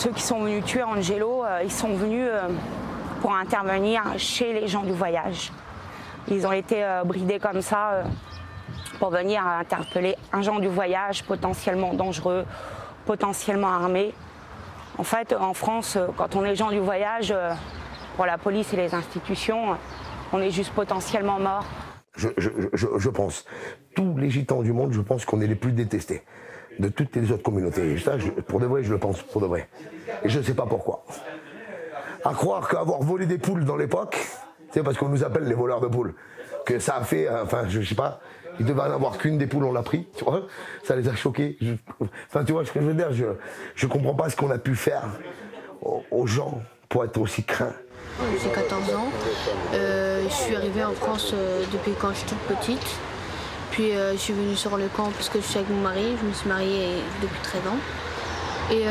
Ceux qui sont venus tuer Angelo, ils sont venus pour intervenir chez les gens du voyage. Ils ont été bridés comme ça pour venir interpeller un gens du voyage potentiellement dangereux, potentiellement armé. En fait, en France, quand on est gens du voyage, pour la police et les institutions, on est juste potentiellement mort. Je pense, tous les gitans du monde, je pense qu'on est les plus détestés de toutes les autres communautés. Et ça, pour de vrai, je le pense, pour de vrai. Et je ne sais pas pourquoi. À croire qu'avoir volé des poules dans l'époque, c'est parce qu'on nous appelle les voleurs de poules, que ça a fait, enfin, je sais pas, il devait en avoir qu'une des poules, on l'a pris, tu vois, ça les a choqués. Enfin, tu vois ce que je veux dire, je comprends pas ce qu'on a pu faire aux gens pour être aussi craints. J'ai 14 ans, je suis arrivée en France depuis quand je suis toute petite. Puis je suis venue sur le camp parce que je suis avec mon mari, je me suis mariée depuis 13 ans. Et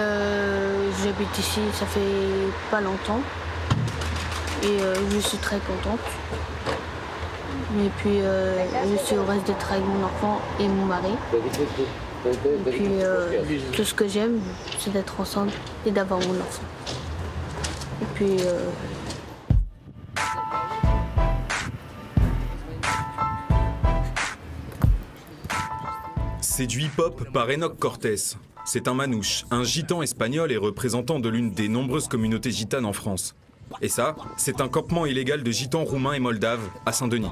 j'habite ici, ça fait pas longtemps. Et je suis très contente. Et puis je suis heureuse d'être avec mon enfant et mon mari. Et puis tout ce que j'aime, c'est d'être ensemble et d'avoir mon enfant. Et puis C'est du hip-hop par Enoch Cortés. C'est un manouche, un gitan espagnol et représentant de l'une des nombreuses communautés gitanes en France. Et ça, c'est un campement illégal de gitans roumains et moldaves à Saint-Denis.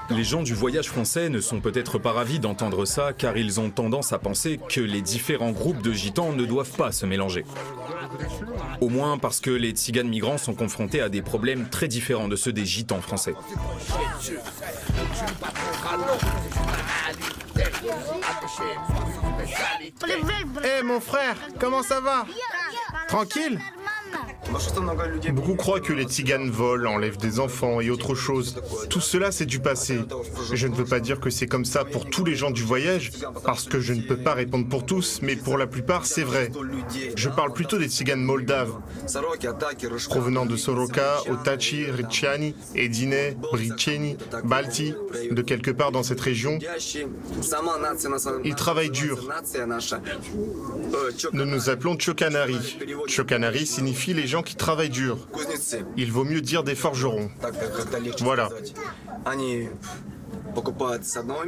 Les gens du voyage français ne sont peut-être pas ravis d'entendre ça car ils ont tendance à penser que les différents groupes de gitans ne doivent pas se mélanger. Au moins parce que les tziganes migrants sont confrontés à des problèmes très différents de ceux des gitans français. Hé mon frère, comment ça va? Tranquille? Beaucoup croient que les tziganes volent, enlèvent des enfants et autre chose. Tout cela, c'est du passé. Je ne veux pas dire que c'est comme ça pour tous les gens du voyage, parce que je ne peux pas répondre pour tous, mais pour la plupart, c'est vrai. Je parle plutôt des tziganes moldaves, provenant de Soroka, Otachi, Riciani, Edine, Briceni, Balti, de quelque part dans cette région. Ils travaillent dur. Nous nous appelons Tchokanari. Tchokanari signifie les gens qui travaillent dur. Il vaut mieux dire des forgerons. Voilà.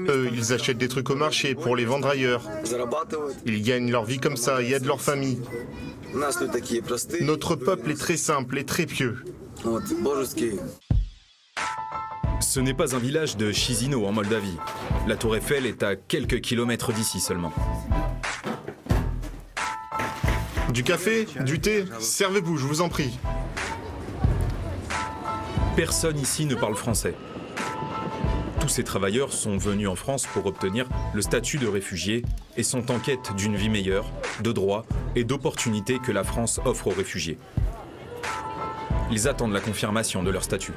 Eux, ils achètent des trucs au marché pour les vendre ailleurs. Ils gagnent leur vie comme ça et aident leur famille. Notre peuple est très simple et très pieux. Ce n'est pas un village de Chisinau en Moldavie. La tour Eiffel est à quelques kilomètres d'ici seulement. Du café? Du thé? Servez-vous, je vous en prie. Personne ici ne parle français. Tous ces travailleurs sont venus en France pour obtenir le statut de réfugiés et sont en quête d'une vie meilleure, de droits et d'opportunités que la France offre aux réfugiés. Ils attendent la confirmation de leur statut.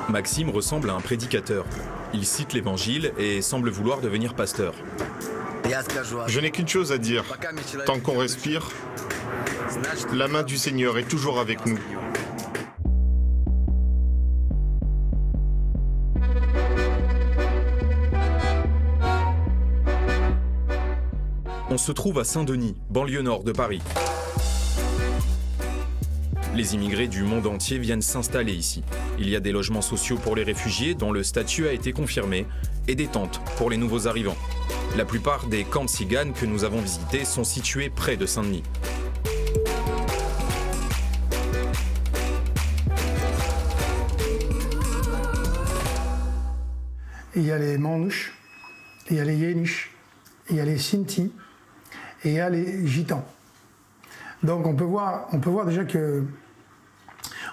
Maxime ressemble à un prédicateur. Il cite l'Évangile et semble vouloir devenir pasteur. Je n'ai qu'une chose à dire. Tant qu'on respire, la main du Seigneur est toujours avec nous. On se trouve à Saint-Denis, banlieue nord de Paris. Les immigrés du monde entier viennent s'installer ici. Il y a des logements sociaux pour les réfugiés dont le statut a été confirmé et des tentes pour les nouveaux arrivants. La plupart des camps tziganes que nous avons visités sont situés près de Saint-Denis. Il y a les Manouches, il y a les Yéniches, il y a les Sinti et il y a les Gitans. Donc on peut voir déjà que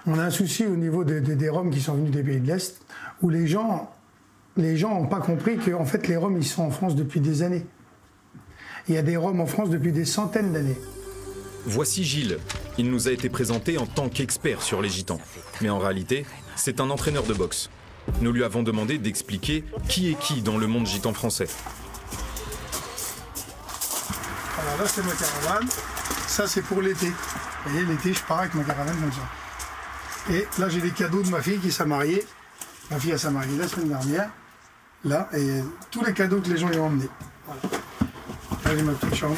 on a un souci au niveau des Roms qui sont venus des pays de l'Est, où les gens n'ont pas compris que en fait, les Roms ils sont en France depuis des années. Il y a des Roms en France depuis des centaines d'années. Voici Gilles. Il nous a été présenté en tant qu'expert sur les gitans. Mais en réalité, c'est un entraîneur de boxe. Nous lui avons demandé d'expliquer qui est qui dans le monde gitan français. Alors là, c'est ma caravane. Ça, c'est pour l'été. Vous voyez, l'été, je pars avec ma caravane comme ça. Et là, j'ai des cadeaux de ma fille qui s'est mariée. Ma fille, elle s'est mariée la semaine dernière. là, et tous les cadeaux que les gens y ont emmenés. Voilà. Là, j'ai ma petite chambre.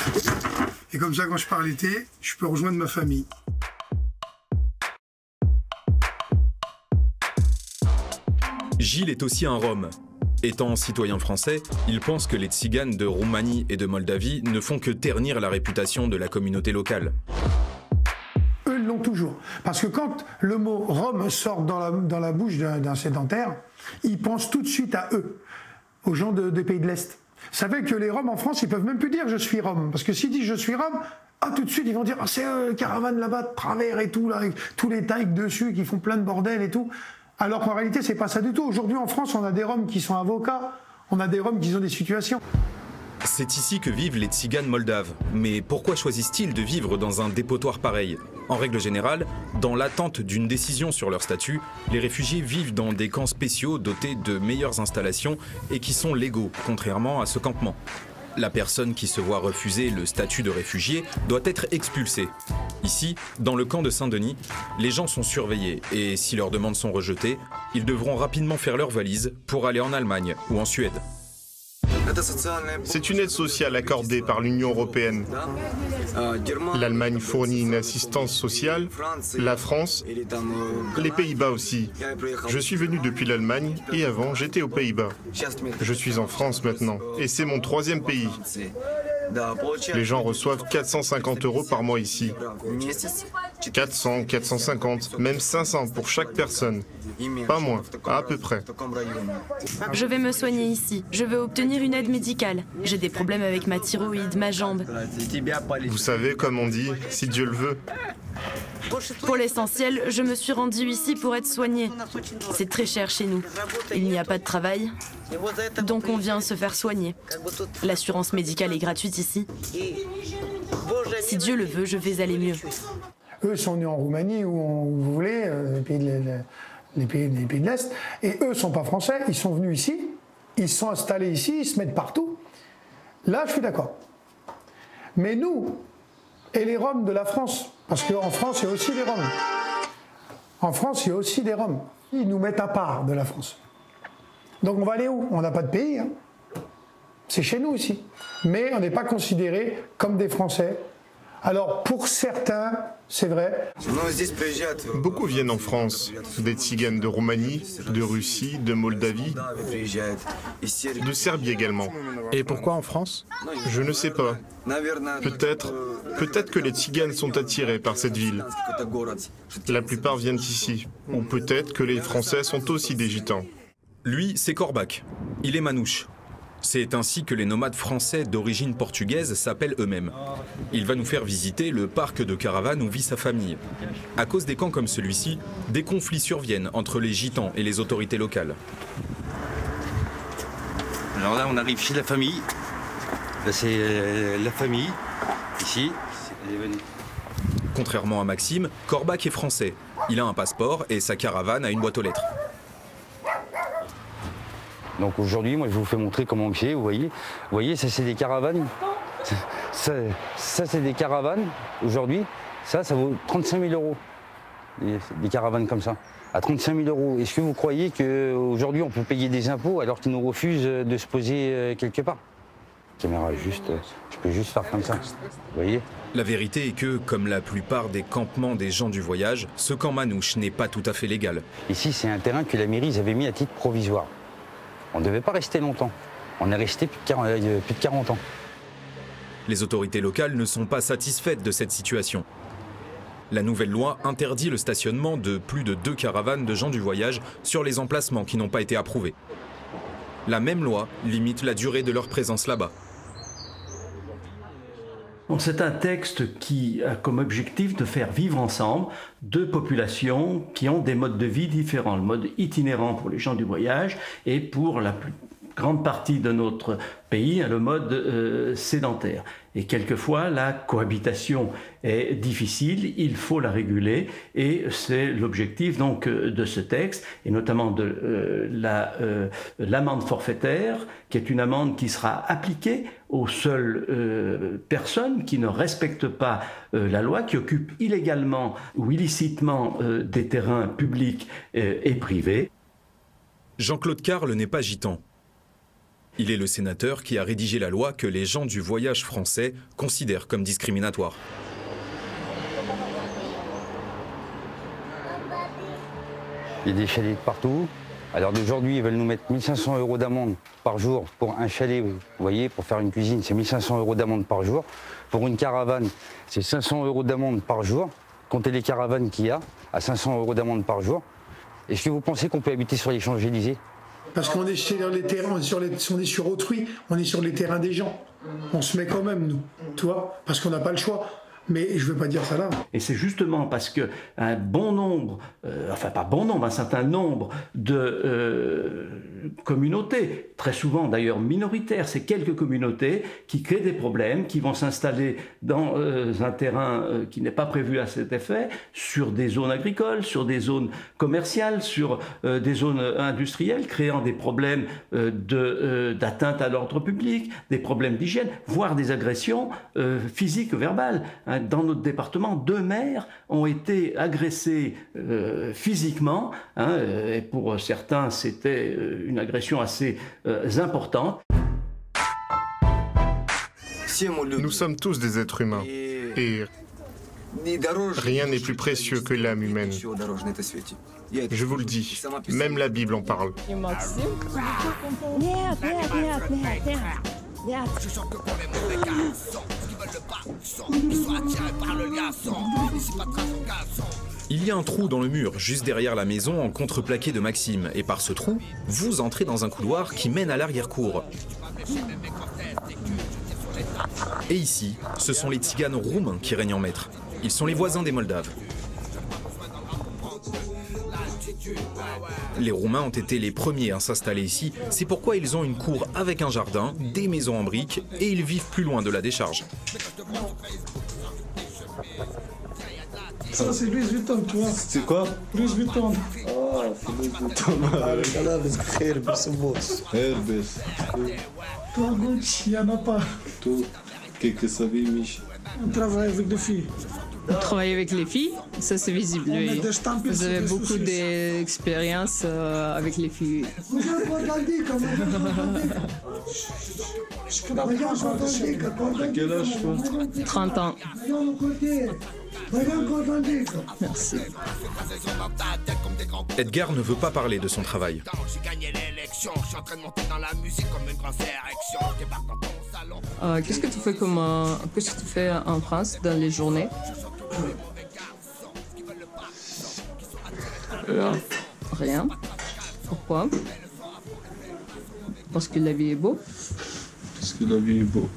Et comme ça, quand je pars l'été, je peux rejoindre ma famille. Gilles est aussi un Rom. Étant citoyen français, il pense que les Tziganes de Roumanie et de Moldavie ne font que ternir la réputation de la communauté locale. Eux l'ont toujours. Parce que quand le mot Rome sort dans la bouche d'un sédentaire, ils pensent tout de suite à eux, aux gens des pays de l'Est. Vous savez que les Roms en France, ils peuvent même plus dire je suis Rome. Parce que s'ils disent je suis Rome, tout de suite ils vont dire c'est caravane là-bas de travers et tout, là, avec tous les tailles dessus qui font plein de bordel et tout. Alors qu'en réalité, c'est pas ça du tout. Aujourd'hui, en France, on a des Roms qui sont avocats, on a des Roms qui ont des situations. C'est ici que vivent les Tziganes moldaves. Mais pourquoi choisissent-ils de vivre dans un dépotoir pareil? En règle générale, dans l'attente d'une décision sur leur statut, les réfugiés vivent dans des camps spéciaux dotés de meilleures installations et qui sont légaux, contrairement à ce campement. La personne qui se voit refuser le statut de réfugié doit être expulsée. Ici, dans le camp de Saint-Denis, les gens sont surveillés et si leurs demandes sont rejetées, ils devront rapidement faire leurs valises pour aller en Allemagne ou en Suède. C'est une aide sociale accordée par l'Union européenne. L'Allemagne fournit une assistance sociale, la France, les Pays-Bas aussi. Je suis venu depuis l'Allemagne et avant j'étais aux Pays-Bas. Je suis en France maintenant et c'est mon 3e pays. Les gens reçoivent 450 € par mois ici. 400, 450, même 500 pour chaque personne. Pas moins, à peu près. Je vais me soigner ici. Je veux obtenir une aide médicale. J'ai des problèmes avec ma thyroïde, ma jambe. Vous savez, comme on dit, si Dieu le veut. Pour l'essentiel, je me suis rendue ici pour être soignée. C'est très cher chez nous. Il n'y a pas de travail, donc on vient se faire soigner. L'assurance médicale est gratuite ici. Si Dieu le veut, je vais aller mieux. Eux sont nés en Roumanie ou où vous voulez, les pays de l'Est, et eux ne sont pas français, ils sont venus ici, ils se sont installés ici, ils se mettent partout. Là, je suis d'accord. Mais nous, et les Roms de la France, parce qu'en France, il y a aussi des Roms. En France, il y a aussi des Roms. Ils nous mettent à part de la France. Donc on va aller où? On n'a pas de pays. Hein. C'est chez nous ici. Mais on n'est pas considérés comme des Français. Alors pour certains, c'est vrai. Beaucoup viennent en France, des Tziganes de Roumanie, de Russie, de Moldavie, de Serbie également. Et pourquoi en France? Je ne sais pas. Peut-être que les Tziganes sont attirés par cette ville. La plupart viennent ici. Ou peut-être que les Français sont aussi des gitans. Lui, c'est Corbac. Il est manouche. C'est ainsi que les nomades français d'origine portugaise s'appellent eux-mêmes. Il va nous faire visiter le parc de caravanes où vit sa famille. À cause des camps comme celui-ci, des conflits surviennent entre les gitans et les autorités locales. Alors là, on arrive chez la famille. Là, c'est la famille, ici. Contrairement à Maxime, Corbac est français. Il a un passeport et sa caravane a une boîte aux lettres. Donc aujourd'hui, moi je vous fais montrer comment on fait, vous voyez, ça c'est des caravanes. Ça c'est des caravanes, aujourd'hui, ça vaut 35 000 €, des caravanes comme ça, à 35 000 €. Est-ce que vous croyez qu'aujourd'hui on peut payer des impôts alors qu'ils nous refusent de se poser quelque part? Caméra, je peux juste faire comme ça, vous voyez? La vérité est que, comme la plupart des campements des gens du voyage, ce camp manouche n'est pas tout à fait légal. Ici c'est un terrain que la mairie avait mis à titre provisoire. On ne devait pas rester longtemps. On est resté plus de 40 ans. Les autorités locales ne sont pas satisfaites de cette situation. La nouvelle loi interdit le stationnement de plus de 2 caravanes de gens du voyage sur les emplacements qui n'ont pas été approuvés. La même loi limite la durée de leur présence là-bas. C'est un texte qui a comme objectif de faire vivre ensemble deux populations qui ont des modes de vie différents. Le mode itinérant pour les gens du voyage et pour la plus grande partie de notre pays, le mode sédentaire. Et quelquefois, la cohabitation est difficile, il faut la réguler et c'est l'objectif donc de ce texte et notamment de l'amende forfaitaire qui est une amende qui sera appliquée aux seules personnes qui ne respectent pas la loi, qui occupent illégalement ou illicitement des terrains publics et privés. Jean-Claude Carle n'est pas gitan. Il est le sénateur qui a rédigé la loi que les gens du voyage français considèrent comme discriminatoire. Il y a des chalets de partout. Alors d'aujourd'hui, ils veulent nous mettre 1500 € d'amende par jour pour un chalet, vous voyez, pour faire une cuisine, c'est 1500 € d'amende par jour. Pour une caravane, c'est 500 € d'amende par jour. Comptez les caravanes qu'il y a, à 500 € d'amende par jour. Est-ce que vous pensez qu'on peut habiter sur les Champs-Élysées? Parce qu'on est sur les terrains, on est sur autrui, on est sur les terrains des gens. On se met quand même, nous, tu vois, parce qu'on n'a pas le choix. Mais je ne veux pas dire ça là. Et c'est justement parce qu'un bon nombre, enfin pas bon nombre, un certain nombre de communautés, très souvent d'ailleurs minoritaires, c'est quelques communautés qui créent des problèmes, qui vont s'installer dans un terrain qui n'est pas prévu à cet effet, sur des zones agricoles, sur des zones commerciales, sur des zones industrielles, créant des problèmes d'atteinte à l'ordre public, des problèmes d'hygiène, voire des agressions physiques, verbales. Dans notre département, 2 maires ont été agressés physiquement, et pour certains, c'était une agression assez importante. Nous sommes tous des êtres humains, et rien n'est plus précieux que l'âme humaine. Je vous le dis, même la Bible en parle. Il y a un trou dans le mur juste derrière la maison en contreplaqué de Maxime. Et par ce trou, vous entrez dans un couloir qui mène à l'arrière-cour. Et ici, ce sont les Tziganes roumains qui règnent en maître. Ils sont les voisins des Moldaves. Les Roumains ont été les premiers à s'installer ici, c'est pourquoi ils ont une cour avec un jardin, des maisons en briques et ils vivent plus loin de la décharge. Ça c'est Louis Vuitton, tu vois. C'est quoi? Louis Vuitton. Ah, c'est Louis Vuitton. Toi, Gucci, il n'y en a pas. Tout. Qu'est-ce que ça veut, Mich? On travaille avec des filles. Vous travaillez avec les filles, ça c'est visible. Oui. Vous avez beaucoup d'expérience avec les filles. À quel âge toi? 30 ans. Merci. Edgar ne veut pas parler de son travail. Qu'est-ce que tu fais qu'est-ce que tu fais en France dans les journées? Rien. Pourquoi? Parce que la vie est beau. Parce que la vie est beau.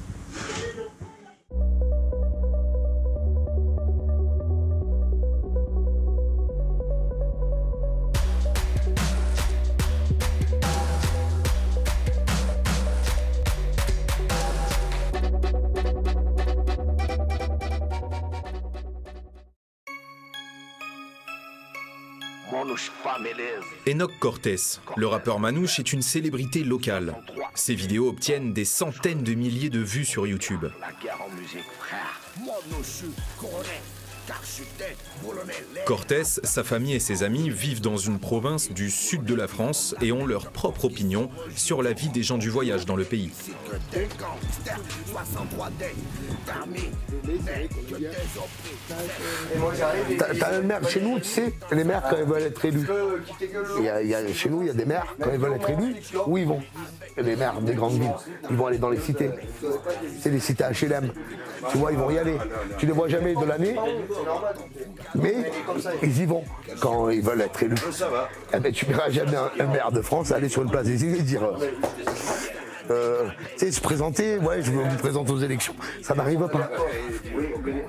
Enoch Cortés, le rappeur Manouche, est une célébrité locale. Ses vidéos obtiennent des centaines de milliers de vues sur YouTube. Cortés, sa famille et ses amis vivent dans une province du sud de la France et ont leur propre opinion sur la vie des gens du voyage dans le pays. T'as un maire chez nous, tu sais, les maires quand ils veulent être élus. Chez nous, il y a des maires, quand ils veulent être élus, où ils vont? Les maires des grandes villes, ils vont aller dans les cités. C'est les cités HLM. Tu vois, ils vont y aller. Tu les vois jamais de l'année, mais ils y vont quand ils veulent être élus. Eh ben, tu ne verras jamais un maire de France aller sur une place des îles et dire tu sais, se présenter, ouais, je me présente aux élections. Ça n'arrive pas.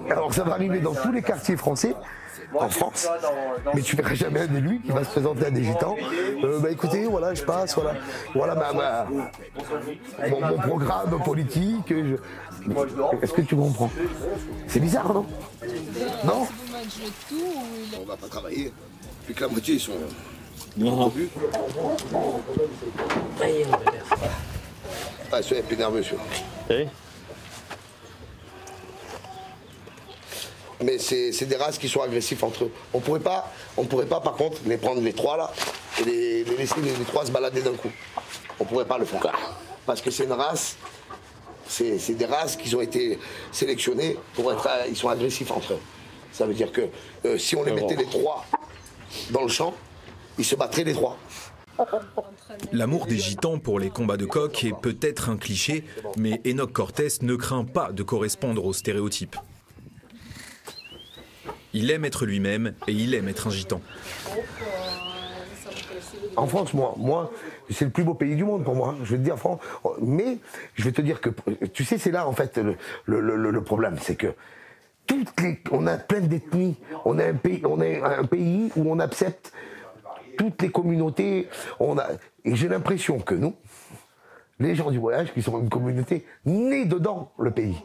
Alors ça va arriver dans tous les quartiers français, en France, mais tu verras jamais un élu qui va se présenter à des gitans. Bah écoutez, voilà, je passe, voilà mon programme politique. Est-ce que tu comprends? C'est bizarre, non? Non? On va pas travailler. Puis que la moitié, ils sont au but. Ah, c'est un peu nerveux, celui-là. Oui. Mais c'est des races qui sont agressifs entre eux. On pourrait pas par contre les prendre les trois là et les laisser les trois se balader d'un coup. On pourrait pas le faire. parce que c'est une race, c'est des races qui ont été sélectionnées pour être, ils sont agressifs entre eux. Ça veut dire que si on les mettait les trois dans le champ, ils se battraient les trois. L'amour des gitans pour les combats de coq est peut-être un cliché, mais Enoch Cortés ne craint pas de correspondre aux stéréotypes. Il aime être lui-même et il aime être un gitan. En France, moi c'est le plus beau pays du monde pour moi. Je vais te dire, mais je vais te dire que, tu sais, c'est là en fait le problème, c'est que on a plein d'ethnies. On est un pays où on accepte toutes les communautés. Et j'ai l'impression que nous, les gens du voyage, qui sont une communauté née dedans le pays.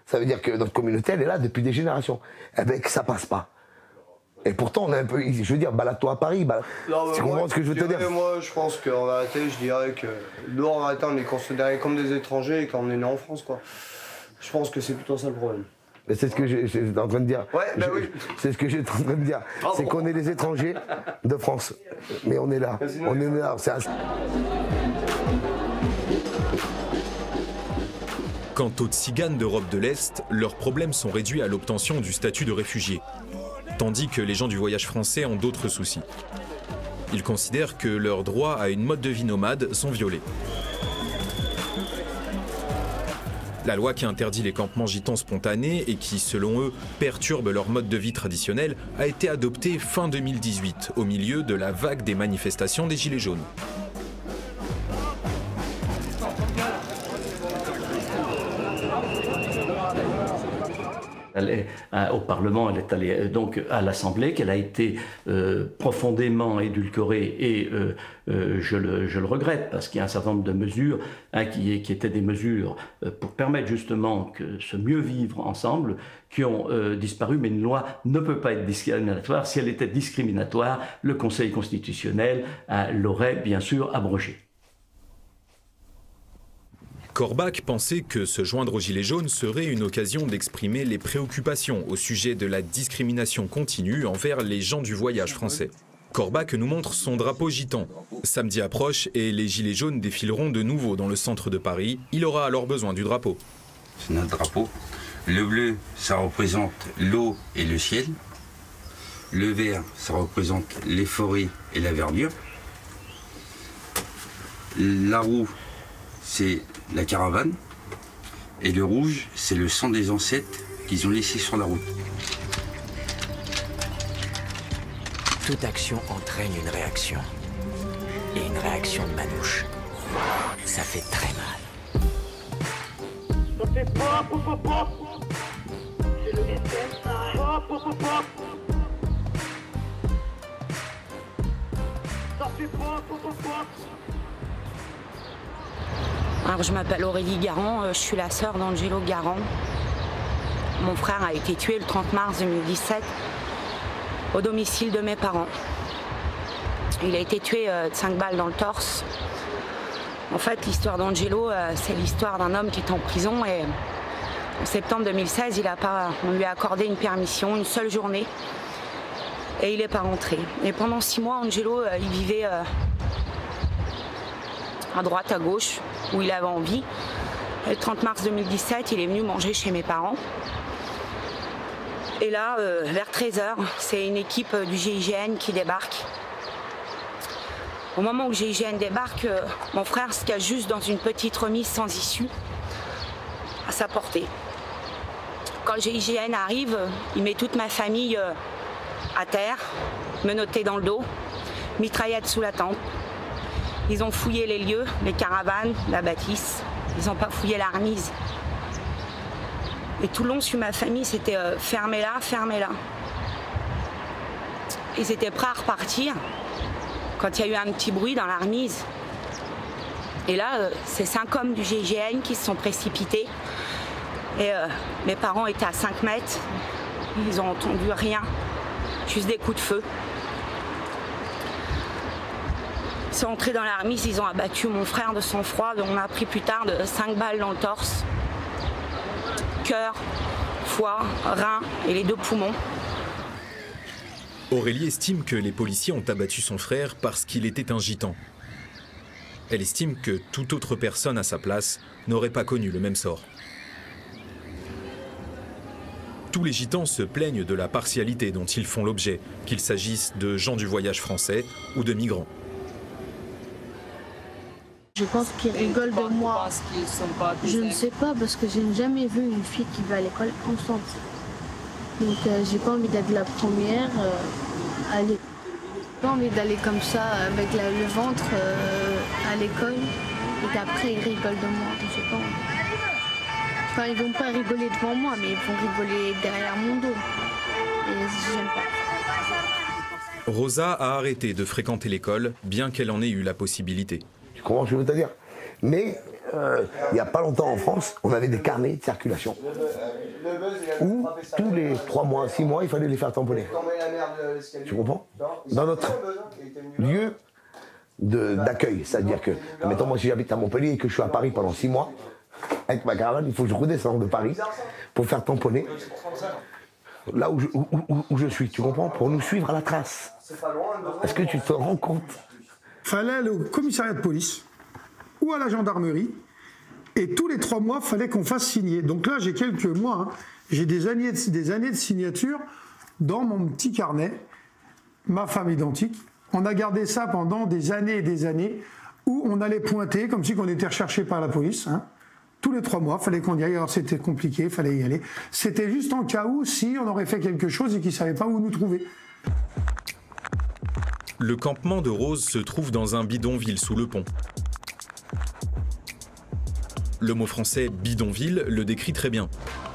Ça veut dire que notre communauté, elle est là depuis des générations. Eh bien, que ça passe pas. Et pourtant, on est un peu, je veux dire, balade-toi à Paris. Tu comprends ce que je veux te dire? Moi, je pense qu'en vérité, je dirais que nous, en vérité, on est considérés comme des étrangers quand on est né en France, quoi. Je pense que c'est plutôt ça le problème. C'est ce que j'étais en train de dire. Ouais, bah oui. C'est ce que j'étais en train de dire. C'est qu'on est les étrangers de France. Mais on est là. On est là. Quant aux tziganes d'Europe de l'Est, leurs problèmes sont réduits à l'obtention du statut de réfugié, tandis que les gens du voyage français ont d'autres soucis. Ils considèrent que leurs droits à une mode de vie nomade sont violés. La loi qui interdit les campements gitans spontanés et qui, selon eux, perturbe leur mode de vie traditionnel, a été adoptée fin 2018, au milieu de la vague des manifestations des Gilets jaunes. Elle est au Parlement, elle est allée donc à l'Assemblée, qu'elle a été profondément édulcorée et je le regrette parce qu'il y a un certain nombre de mesures qui étaient des mesures pour permettre justement que ce mieux vivre ensemble qui ont disparu, mais une loi ne peut pas être discriminatoire. Si elle était discriminatoire, le Conseil constitutionnel l'aurait bien sûr abrogée. Korbach pensait que se joindre aux Gilets jaunes serait une occasion d'exprimer les préoccupations au sujet de la discrimination continue envers les gens du voyage français. Korbach nous montre son drapeau gitan. Samedi approche et les Gilets jaunes défileront de nouveau dans le centre de Paris. Il aura alors besoin du drapeau. C'est notre drapeau. Le bleu, ça représente l'eau et le ciel. Le vert, ça représente les forêts et la verdure. La roue, c'est la caravane, et le rouge, c'est le sang des ancêtres qu'ils ont laissé sur la route. Toute action entraîne une réaction. Et une réaction de manouche, ça fait très mal. Ça fait pop, pop, pop, pop. C'est le SM, pop, pop, pop, pop. Ça fait pop, pop, pop, pop. Alors, je m'appelle Aurélie Garand, je suis la sœur d'Angelo Garand. Mon frère a été tué le 30 mars 2017 au domicile de mes parents. Il a été tué de 5 balles dans le torse. En fait, l'histoire d'Angelo, c'est l'histoire d'un homme qui est en prison et en septembre 2016, on lui a accordé une permission, une seule journée, et il n'est pas rentré. Et pendant 6 mois, Angelo, il vivait à droite, à gauche, où il avait envie. Et le 30 mars 2017, il est venu manger chez mes parents. Et là, vers 13h, c'est une équipe du GIGN qui débarque. Au moment où le GIGN débarque, mon frère se cache juste dans une petite remise sans issue, à sa portée. Quand le GIGN arrive, il met toute ma famille à terre, menottés dans le dos, mitraillettes sous la tente. Ils ont fouillé les lieux, les caravanes, la bâtisse. Ils n'ont pas fouillé la remise. Et tout le long sur ma famille, c'était fermez-la, fermez-la. Ils étaient prêts à repartir quand il y a eu un petit bruit dans la remise. Et là, c'est 5 hommes du GIGN qui se sont précipités. Et mes parents étaient à 5 mètres. Ils n'ont entendu rien, juste des coups de feu. Ils sont entrés dans la remise, ils ont abattu mon frère de sang-froid, dont on a appris plus tard de 5 balles dans le torse. Cœur, foie, rein et les 2 poumons. Aurélie estime que les policiers ont abattu son frère parce qu'il était un gitan. Elle estime que toute autre personne à sa place n'aurait pas connu le même sort. Tous les gitans se plaignent de la partialité dont ils font l'objet, qu'il s'agisse de gens du voyage français ou de migrants. Je pense qu'ils rigolent de moi. Je ne sais pas parce que je n'ai jamais vu une fille qui va à l'école enceinte. Donc j'ai pas envie d'être la première à aller. J'ai pas envie d'aller comme ça avec le ventre à l'école et qu'après ils rigolent de moi. J'ai pas envie. Enfin, ils vont pas rigoler devant moi, mais ils vont rigoler derrière mon dos. Et j'aime pas. Rosa a arrêté de fréquenter l'école, bien qu'elle en ait eu la possibilité. Tu comprends ce que je veux te dire? Mais il n'y a pas longtemps en France, on avait des carnets de circulation où tous les 3 mois, 6 mois, il fallait les faire tamponner. Tu comprends? Dans notre lieu d'accueil, c'est-à-dire que, mettons moi si j'habite à Montpellier et que je suis à Paris pendant 6 mois, avec ma caravane, il faut que je redescende de Paris pour faire tamponner là où je suis, tu comprends? Pour nous suivre à la trace. Est-ce que tu te rends compte? Fallait aller au commissariat de police ou à la gendarmerie et tous les 3 mois, fallait qu'on fasse signer. Donc là, j'ai quelques mois, hein, j'ai des années de signature dans mon petit carnet, ma femme identique. On a gardé ça pendant des années et des années où on allait pointer comme si on était recherché par la police. Hein. Tous les 3 mois, il fallait qu'on y aille. Alors c'était compliqué, il fallait y aller. C'était juste en cas où, si on aurait fait quelque chose et qu'ils ne savaient pas où nous trouver. Le campement de Rose se trouve dans un bidonville sous le pont. Le mot français bidonville le décrit très bien.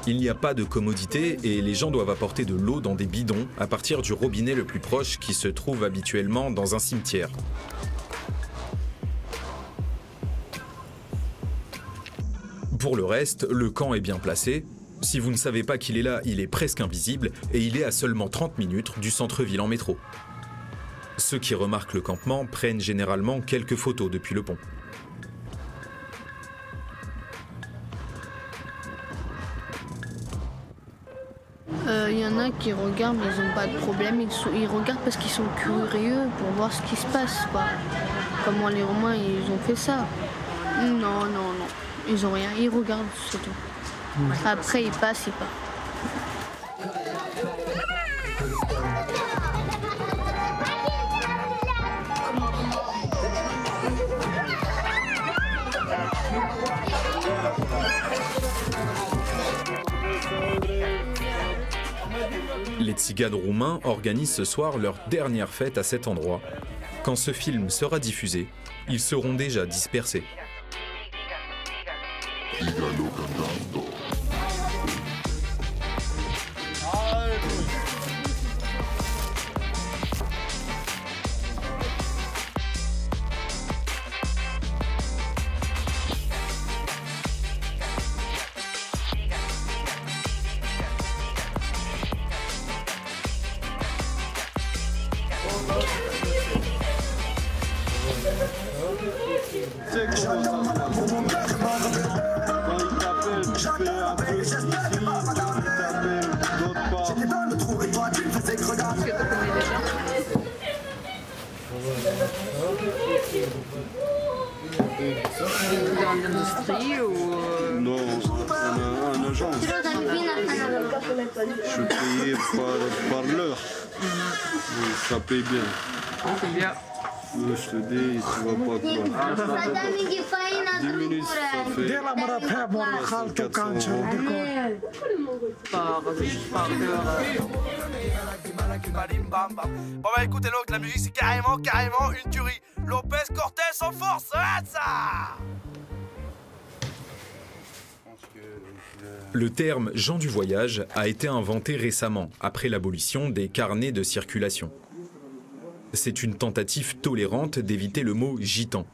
Il n'y a pas de commodité et les gens doivent apporter de l'eau dans des bidons à partir du robinet le plus proche qui se trouve habituellement dans un cimetière. Pour le reste, le camp est bien placé. Si vous ne savez pas qu'il est là, il est presque invisible et il est à seulement 30 minutes du centre-ville en métro. Ceux qui remarquent le campement prennent généralement quelques photos depuis le pont. Il y en a qui regardent mais ils n'ont pas de problème, ils regardent parce qu'ils sont curieux pour voir ce qui se passe, quoi. Comment les Romains ils ont fait ça. Non, ils n'ont rien, ils regardent, c'est tout. Après ils passent, ils partent. Les Tziganes roumains organisent ce soir leur dernière fête à cet endroit. Quand ce film sera diffusé, ils seront déjà dispersés. Non, un agent. Je payais par l'heure. Ça paye bien. C'est bien. Je te dis, tu vas pas croire. 10 minutes, ça fait 400 Bon bah écoutez l'autre, la musique c'est carrément une tuerie. Lopez Cortés en force, ça. Le terme « gens du voyage » a été inventé récemment, après l'abolition des carnets de circulation. C'est une tentative tolérante d'éviter le mot « gitan ».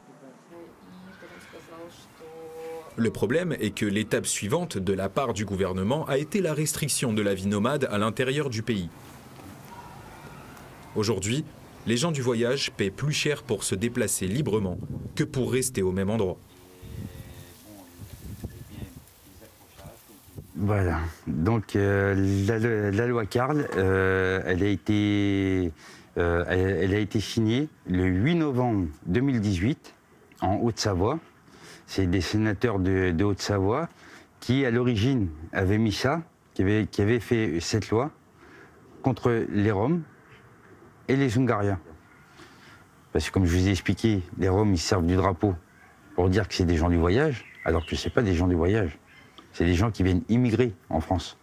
Le problème est que l'étape suivante de la part du gouvernement a été la restriction de la vie nomade à l'intérieur du pays. Aujourd'hui, les gens du voyage paient plus cher pour se déplacer librement que pour rester au même endroit. Voilà, donc la loi Carle, elle a été signée le 8 novembre 2018 en Haute-Savoie. C'est des sénateurs de Haute-Savoie qui, à l'origine, avaient mis ça, qui avaient fait cette loi contre les Roms et les Hungariens. Parce que, comme je vous ai expliqué, les Roms, ils servent du drapeau pour dire que c'est des gens du voyage, alors que ce n'est pas des gens du voyage. C'est des gens qui viennent immigrer en France.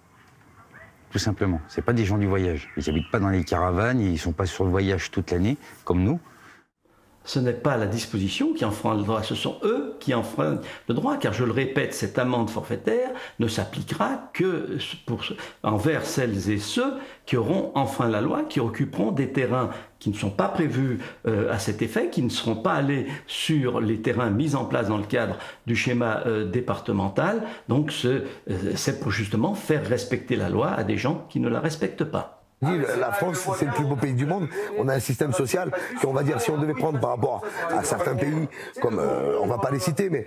Tout simplement. Ce n'est pas des gens du voyage. Ils n'habitent pas dans les caravanes, ils ne sont pas sur le voyage toute l'année, comme nous. Ce n'est pas la disposition qui enfreint le droit, ce sont eux qui enfreignent le droit, car je le répète, cette amende forfaitaire ne s'appliquera que envers celles et ceux qui auront enfreint la loi, qui occuperont des terrains qui ne sont pas prévus à cet effet, qui ne seront pas allés sur les terrains mis en place dans le cadre du schéma départemental. Donc c'est pour justement faire respecter la loi à des gens qui ne la respectent pas. La France, c'est le plus beau pays du monde. On a un système social qu'on va dire, si on devait prendre par rapport à certains pays, comme on va pas les citer, mais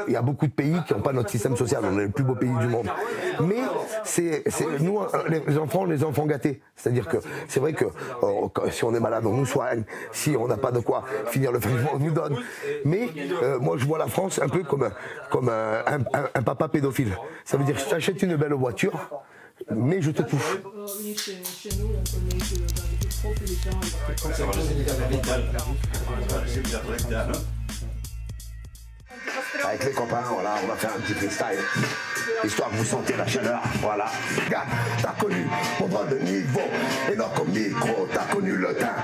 il y a beaucoup de pays qui n'ont pas notre système social. On est le plus beau pays du monde. Mais c'est nous, les enfants gâtés. C'est-à-dire que c'est vrai que si on est malade, on nous soigne. Si on n'a pas de quoi finir le traitement, on nous donne. Mais moi, je vois la France un peu comme un papa pédophile. Ça veut dire, je t'achète une belle voiture, mais je te touche. Avec les copains, voilà, on va faire un petit freestyle, histoire que vous sentez la chaleur, voilà. Regarde, t'as connu mon droit de niveau, et non comme micro, t'as connu le teint.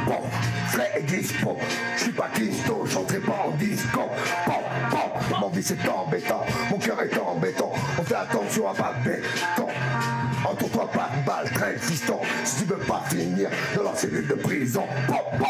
Bon, frais et dispo, je suis pas Christo, j'entrais pas en disco. Bon, mon vie c'est embêtant, mon cœur est en béton, on fait attention à pas de béton. Entoure-toi pas de balles, traîne fiston, si tu veux pas finir dans leur cellule de prison. Bon,